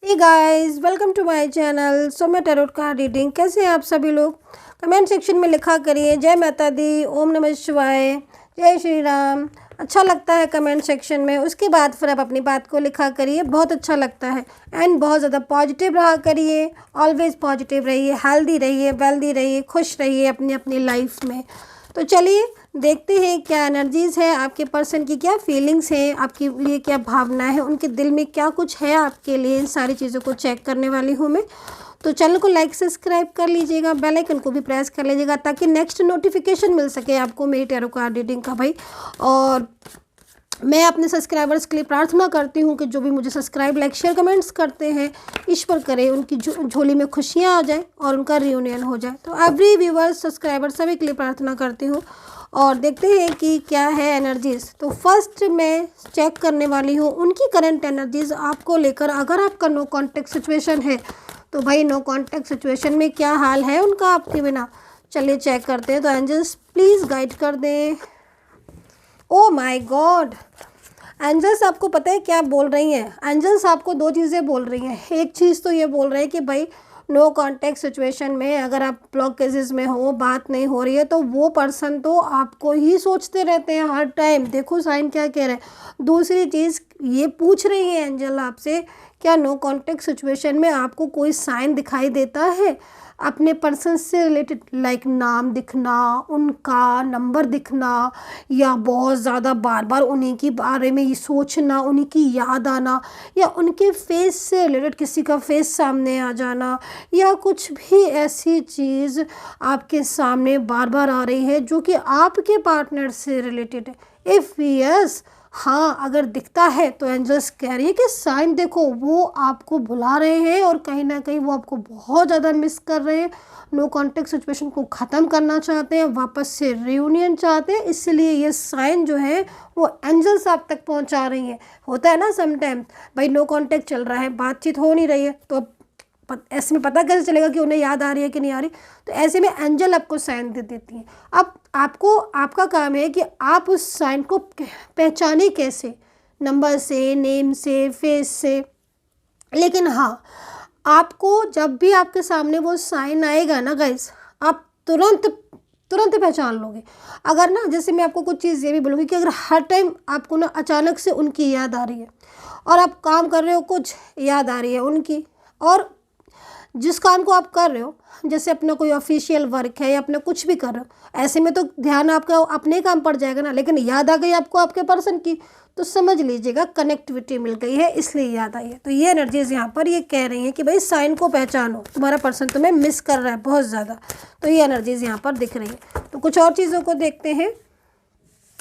Hey guys, welcome to my channel. So मैं tarot card reading. कैसे हैं आप सभी लोग? कमेंट सेक्शन में लिखा करिए जय माता दी, ओम नमः शिवाय, जय श्री राम। अच्छा लगता है कमेंट सेक्शन में। उसके बाद फिर आप अपनी बात को लिखा करिए, बहुत अच्छा लगता है। एंड बहुत ज़्यादा पॉजिटिव रहा करिए, ऑलवेज पॉजिटिव रहिए, हेल्दी रहिए, वेल्दी रहिए, खुश रहिए अपनी अपनी लाइफ में। तो चलिए देखते हैं क्या एनर्जीज़ है, आपके पर्सन की क्या फीलिंग्स हैं, आपके लिए क्या भावना है, उनके दिल में क्या कुछ है आपके लिए। इन सारी चीज़ों को चेक करने वाली हूँ मैं। तो चैनल को लाइक सब्सक्राइब कर लीजिएगा, बेल आइकन को भी प्रेस कर लीजिएगा ताकि नेक्स्ट नोटिफिकेशन मिल सके आपको मेरी टैरो कार्ड रीडिंग का भाई। और मैं अपने सब्सक्राइबर्स के लिए प्रार्थना करती हूँ कि जो भी मुझे सब्सक्राइब, लाइक, शेयर, कमेंट्स करते हैं, ईश्वर करे उनकी झोली में खुशियाँ आ जाए और उनका रियूनियन हो जाए। तो एवरी व्यूवर्स, सब्सक्राइबर सभी के लिए प्रार्थना करती हूँ। और देखते हैं कि क्या है एनर्जीज़। तो फर्स्ट मैं चेक करने वाली हूँ उनकी करंट एनर्जीज़ आपको लेकर। अगर आपका नो कॉन्टेक्ट सिचुएशन है तो भाई नो कॉन्टेक्ट सिचुएशन में क्या हाल है उनका आपके बिना। चलिए चेक करते हैं। तो एंजल्स प्लीज़ गाइड कर दें। ओ माय गॉड, एंजल्स आपको पता है क्या बोल रही हैं? एंजल्स आपको दो चीज़ें बोल रही हैं। एक चीज़ तो ये बोल रहे हैं कि भाई नो कांटेक्ट सिचुएशन में अगर आप ब्लॉकेजेस में हो, बात नहीं हो रही है, तो वो पर्सन तो आपको ही सोचते रहते हैं हर टाइम। देखो साइन क्या कह रहे हैं। दूसरी चीज़ ये पूछ रही है एंजल आपसे, क्या नो कांटेक्ट सिचुएशन में आपको कोई साइन दिखाई देता है अपने पर्सन से रिलेटेड, लाइक नाम दिखना, उनका नंबर दिखना, या बहुत ज़्यादा बार बार उन्हीं के बारे में ही सोचना, उन्हीं की याद आना, या उनके फेस से रिलेटेड किसी का फेस सामने आ जाना, या कुछ भी ऐसी चीज़ आपके सामने बार बार आ रही है जो कि आपके पार्टनर से रिलेटेड है। इफ़ यस, हाँ अगर दिखता है तो एंजल्स कह रही है कि साइन देखो, वो आपको बुला रहे हैं और कहीं ना कहीं वो आपको बहुत ज़्यादा मिस कर रहे हैं। नो कॉन्टेक्ट सिचुएशन को ख़त्म करना चाहते हैं, वापस से रियूनियन चाहते हैं। इसलिए ये साइन जो है वो एंजल्स आप तक पहुंचा रही हैं। होता है ना समटाइम, भाई नो कॉन्टेक्ट चल रहा है, बातचीत हो नहीं रही है, तो अब ऐसे में पता कैसे चलेगा कि उन्हें याद आ रही है कि नहीं आ रही? तो ऐसे में एंजल आपको साइन दे देती हैं। अब आपको, आपका काम है कि आप उस साइन को पहचाने कैसे, नंबर से, नेम से, फेस से। लेकिन हाँ, आपको जब भी आपके सामने वो साइन आएगा ना गाइस, आप तुरंत तुरंत पहचान लोगे। अगर ना, जैसे मैं आपको कुछ चीज़ ये भी बोलूँगी कि अगर हर टाइम आपको ना अचानक से उनकी याद आ रही है और आप काम कर रहे हो, कुछ याद आ रही है उनकी, और जिस काम को आप कर रहे हो, जैसे अपना कोई ऑफिशियल वर्क है या अपना कुछ भी कर रहे हो, ऐसे में तो ध्यान आपका अपने काम पर जाएगा ना, लेकिन याद आ गई आपको आपके पर्सन की, तो समझ लीजिएगा कनेक्टिविटी मिल गई है, इसलिए याद आई है। तो ये एनर्जीज यहाँ पर ये कह रही हैं कि भाई साइन को पहचानो, तुम्हारा पर्सन तुम्हें मिस कर रहा है बहुत ज़्यादा। तो ये एनर्जीज यहाँ पर दिख रही है। तो कुछ और चीज़ों को देखते हैं।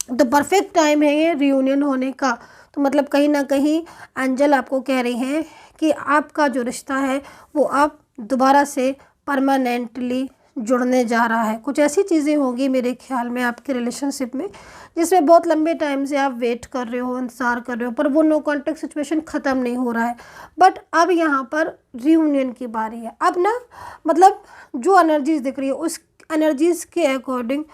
तो परफेक्ट टाइम है ये रियूनियन होने का। तो मतलब कहीं ना कहीं एंजल आपको कह रही हैं कि आपका जो रिश्ता है वो आप दोबारा से परमानेंटली जुड़ने जा रहा है। कुछ ऐसी चीज़ें होंगी मेरे ख्याल में आपके रिलेशनशिप में जिसमें बहुत लंबे टाइम से आप वेट कर रहे हो, इंतज़ार कर रहे हो, पर वो नो कॉन्टेक्ट सिचुएशन ख़त्म नहीं हो रहा है। बट अब यहाँ पर रियूनियन की बारी है। अब ना, मतलब जो एनर्जीज दिख रही है उस एनर्जीज के अकॉर्डिंग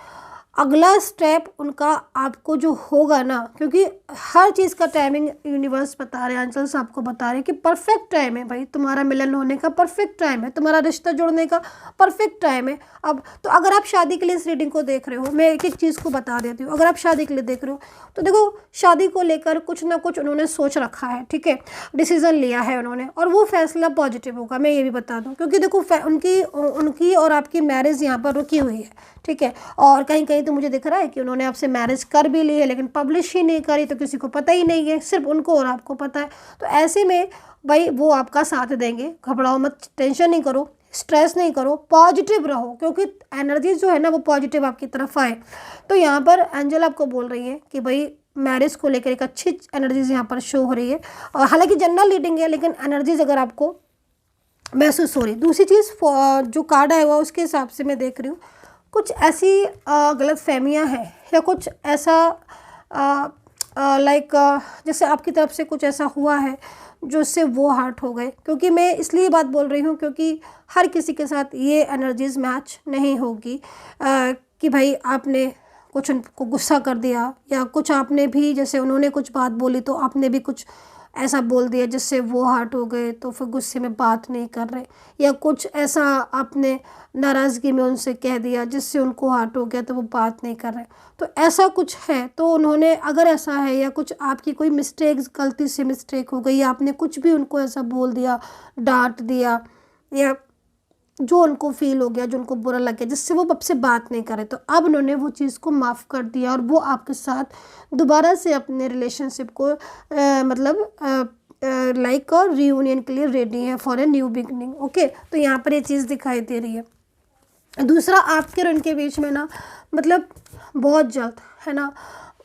अगला स्टेप उनका आपको जो होगा ना, क्योंकि हर चीज़ का टाइमिंग यूनिवर्स बता रहे हैं, आंसर्स आपको बता रहे हैं कि परफेक्ट टाइम है भाई, तुम्हारा मिलन होने का परफेक्ट टाइम है, तुम्हारा रिश्ता जुड़ने का परफेक्ट टाइम है। अब तो अगर आप शादी के लिए इस रीडिंग को देख रहे हो, मैं एक एक चीज़ को बता देती हूँ। अगर आप शादी के लिए देख रहे हो तो देखो, शादी को लेकर कुछ ना कुछ उन्होंने सोच रखा है, ठीक है, डिसीज़न लिया है उन्होंने, और वो फैसला पॉजिटिव होगा, मैं ये भी बता दूँ। क्योंकि देखो उनकी और आपकी मैरिज यहाँ पर रुकी हुई है, ठीक है, और कहीं कहीं तो मुझे दिख रहा है कि उन्होंने आपसे मैरिज कर भी ली है लेकिन पब्लिश ही नहीं करी, तो किसी को पता ही नहीं है, सिर्फ उनको और आपको पता है। तो ऐसे में भाई वो आपका साथ देंगे, घबराओ मत, टेंशन नहीं करो, स्ट्रेस नहीं करो, पॉजिटिव रहो, क्योंकि एनर्जी जो है ना वो पॉजिटिव आपकी तरफ आए। तो यहाँ पर एंजल आपको बोल रही है कि भाई मैरिज को लेकर एक अच्छी एनर्जीज यहाँ पर शो हो रही है। और हालांकि जनरल रीडिंग है लेकिन एनर्जीज अगर आपको महसूस हो रही। दूसरी चीज़, जो कार्ड आया हुआ उसके हिसाब से मैं देख रही हूँ कुछ ऐसी गलत फहमियाँ हैं, या कुछ ऐसा लाइक जैसे आपकी तरफ से कुछ ऐसा हुआ है जो उससे वो हर्ट हो गए। क्योंकि मैं इसलिए बात बोल रही हूँ क्योंकि हर किसी के साथ ये एनर्जीज मैच नहीं होगी कि भाई आपने कुछ उनको गुस्सा कर दिया, या कुछ आपने भी, जैसे उन्होंने कुछ बात बोली तो आपने भी कुछ ऐसा बोल दिया जिससे वो हर्ट हो गए, तो फिर गुस्से में बात नहीं कर रहे, या कुछ ऐसा आपने नाराज़गी में उनसे कह दिया जिससे उनको हर्ट हो गया तो वो बात नहीं कर रहे। तो ऐसा कुछ है, तो उन्होंने अगर ऐसा है या कुछ आपकी कोई मिस्टेक्स, गलती से मिस्टेक हो गई या आपने कुछ भी उनको ऐसा बोल दिया, डांट दिया, या जो उनको फील हो गया, जो उनको बुरा लग गया, जिससे वो आपसे बात नहीं करे, तो अब उन्होंने वो चीज़ को माफ़ कर दिया और वो आपके साथ दोबारा से अपने रिलेशनशिप को मतलब लाइक और रीयूनियन के लिए रेडी है for a new beginning. Okay, तो यहाँ पर ये चीज़ दिखाई दे रही है। दूसरा, आपके और उनके बीच में ना मतलब बहुत जल्द है ना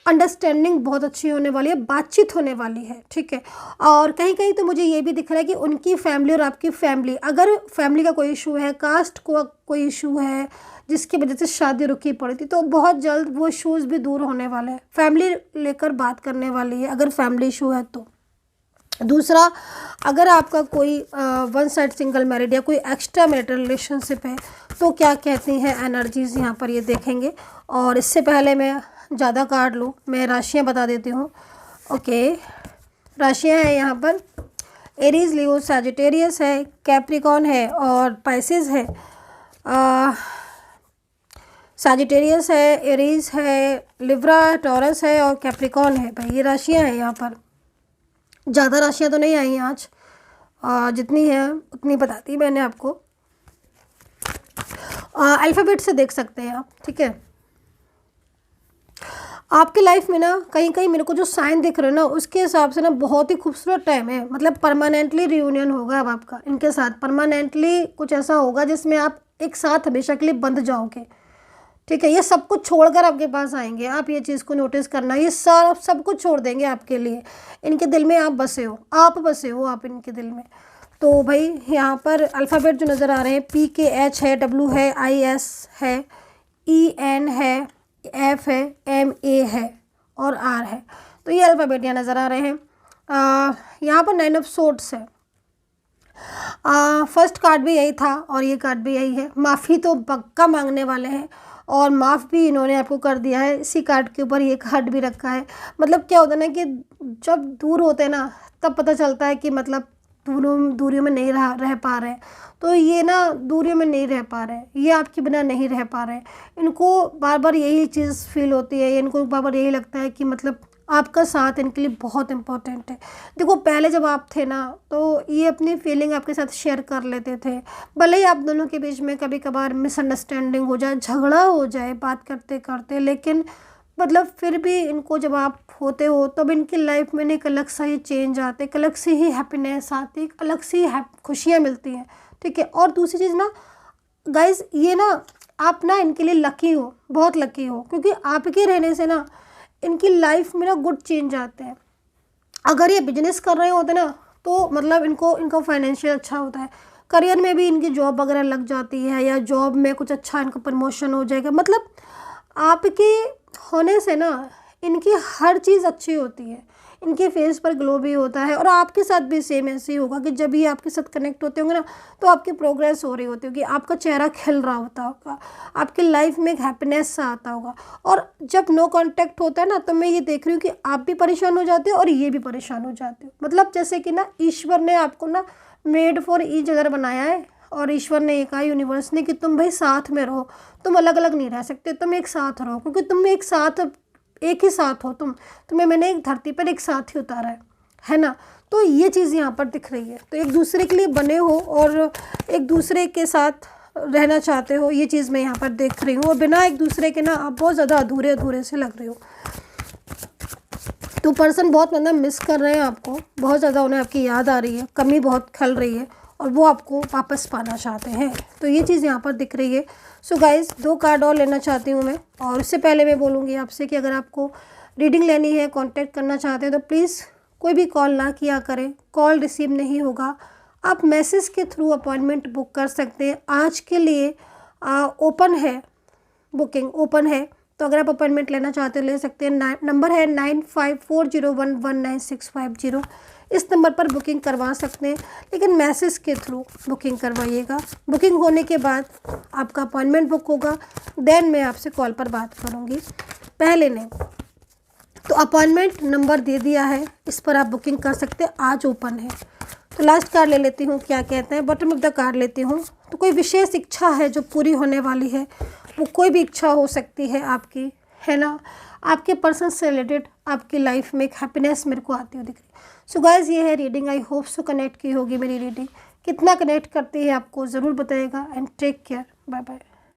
अंडरस्टैंडिंग बहुत अच्छी होने वाली है, बातचीत होने वाली है, ठीक है। और कहीं कहीं तो मुझे ये भी दिख रहा है कि उनकी फैमिली और आपकी फैमिली, अगर फैमिली का कोई इशू है, कास्ट को कोई इशू है जिसकी वजह से शादी रुकी पड़ी थी, तो बहुत जल्द वो इशूज़ भी दूर होने वाले हैं। फैमिली लेकर बात करने वाली है अगर फैमिली इशू है तो। दूसरा, अगर आपका कोई वन साइड सिंगल मैरिड या कोई एक्स्ट्रा मैरिटल रिलेशनशिप है तो क्या कहती हैं एनर्जीज़ यहाँ पर ये देखेंगे। और इससे पहले मैं ज़्यादा कार्ड लूँ, मैं राशियाँ बता देती हूँ। ओके, राशियाँ हैं यहाँ पर एरीज, लियो, सैजिटेरियस है, कैप्रिकॉन है और पाइसेस है। सैजिटेरियस है, एरीज है, लिब्रा, टॉरस है और कैप्रिकॉन है। भाई ये राशियाँ हैं यहाँ पर। ज़्यादा राशियाँ तो नहीं आई आज, जितनी है उतनी बताती मैंने आपको। अल्फ़ाबेट से देख सकते हैं आप, ठीक है। आपकी लाइफ में ना कहीं कहीं मेरे को जो साइन दिख रहे हैं ना उसके हिसाब से ना बहुत ही खूबसूरत टाइम है। मतलब परमानेंटली रियूनियन होगा अब आपका इनके साथ, परमानेंटली कुछ ऐसा होगा जिसमें आप एक साथ हमेशा के लिए बंध जाओगे, ठीक है। ये सब कुछ छोड़कर आपके पास आएंगे, आप ये चीज़ को नोटिस करना, ये सब कुछ छोड़ देंगे आपके लिए। इनके दिल में आप बसे हो, आप इनके दिल में। तो भाई यहाँ पर अल्फ़ाबेट जो नज़र आ रहे हैं, PKH है, W है, IS है, EN है, F है, MA है और R है। तो ये अल्फ़ाबेट यहाँ नज़र आ रहे हैं। यहाँ पर 9 ऑफ सोर्ड्स है। फर्स्ट कार्ड भी यही था और ये कार्ड भी यही है। माफ़ी तो पक्का मांगने वाले हैं और माफ़ भी इन्होंने आपको कर दिया है। इसी कार्ड के ऊपर ये कार्ड भी रखा है। मतलब क्या होता है ना कि जब दूर होते हैं ना तब पता चलता है कि मतलब दूरियों में नहीं रह पा रहे हैं। तो ये ना दूरियों में नहीं रह पा रहे हैं, ये आपके बिना नहीं रह पा रहे हैं। इनको बार बार यही चीज़ फील होती है, इनको बार बार यही लगता है कि मतलब आपका साथ इनके लिए बहुत इम्पोर्टेंट है। देखो पहले जब आप थे ना तो ये अपनी फीलिंग आपके साथ शेयर कर लेते थे, भले ही आप दोनों के बीच में कभी कभार मिसअंडरस्टैंडिंग हो जाए, झगड़ा हो जाए बात करते करते, लेकिन मतलब फिर भी इनको जब आप होते हो तब इनकी लाइफ में एक अलग सा ही चेंज आते, एक अलग सी ही हैप्पीनेस आती, एक अलग सी खुशियाँ मिलती हैं, ठीक है। और दूसरी चीज़ ना गाइज, ये ना आप ना इनके लिए लकी हो, बहुत लकी हो, क्योंकि आपके रहने से ना इनकी लाइफ में ना गुड चेंज आते हैं। अगर ये बिजनेस कर रहे होते ना तो मतलब इनका फाइनेंशियल अच्छा होता है, करियर में भी इनकी जॉब वगैरह लग जाती है या जॉब में कुछ अच्छा इनका प्रमोशन हो जाएगा। मतलब आपके होने से ना इनकी हर चीज़ अच्छी होती है, इनके फेस पर ग्लो भी होता है। और आपके साथ भी सेम ऐसे ही होगा कि जब ये आपके साथ कनेक्ट होते होंगे ना तो आपकी प्रोग्रेस हो रही होती होगी, आपका चेहरा खिल रहा होता होगा, आपकी लाइफ में एक हैप्पीनेस सा आता होगा। और जब नो कांटेक्ट होता है ना तो मैं ये देख रही हूँ कि आप भी परेशान हो जाते हो और ये भी परेशान हो जाते हो। मतलब जैसे कि ना ईश्वर ने आपको ना मेड फॉर ईच अदर बनाया है और ईश्वर ने ये कहा यूनिवर्स ने कि तुम भाई साथ में रहो, तुम अलग अलग नहीं रह सकते, तुम एक साथ रहो, क्योंकि तुम एक ही साथ हो, तुम्हें मैंने एक धरती पर एक साथ ही उतारा है ना। तो ये चीज़ यहाँ पर दिख रही है। तो एक दूसरे के लिए बने हो और एक दूसरे के साथ रहना चाहते हो, ये चीज़ मैं यहाँ पर देख रही हूँ। और बिना एक दूसरे के ना आप बहुत ज़्यादा अधूरे से लग रहे हो। तो पर्सन बहुत मतलब मिस कर रहे हैं आपको, बहुत ज़्यादा उन्हें आपकी याद आ रही है, कमी बहुत खल रही है और वो आपको वापस पाना चाहते हैं। तो ये चीज़ यहाँ पर दिख रही है। सो गाइज़ 2 कार्ड और लेना चाहती हूँ मैं, और उससे पहले मैं बोलूँगी आपसे कि अगर आपको रीडिंग लेनी है, कांटेक्ट करना चाहते हैं तो प्लीज़ कोई भी कॉल ना किया करें, कॉल रिसीव नहीं होगा। आप मैसेज के थ्रू अपॉइंटमेंट बुक कर सकते हैं। आज के लिए ओपन है, बुकिंग ओपन है, तो अगर आप अपॉइंटमेंट लेना चाहते हैं ले सकते हैं। नंबर है 9540119650। इस नंबर पर बुकिंग करवा सकते हैं, लेकिन मैसेज के थ्रू बुकिंग करवाइएगा। बुकिंग होने के बाद आपका अपॉइंटमेंट बुक होगा, देन मैं आपसे कॉल पर बात करूँगी, पहले नहीं। तो तो अपॉइंटमेंट नंबर दे दिया है, इस पर आप बुकिंग कर सकते हैं। आज ओपन है। तो लास्ट कार्ड ले लेती हूँ, क्या कहते हैं, बॉटम ऑफ द कार्ड लेती हूँ। तो कोई विशेष इच्छा है जो पूरी होने वाली है, वो कोई भी इच्छा हो सकती है आपकी, है ना। आपके पर्सन से रिलेटेड आपकी लाइफ में एक हैप्पीनेस मेरे को आती हुई दिख रही है। सो गाइज, ये है reading. I hope so connect की होगी मेरी रीडिंग। कितना कनेक्ट करती है आपको ज़रूर बताइएगा। And take care, bye bye.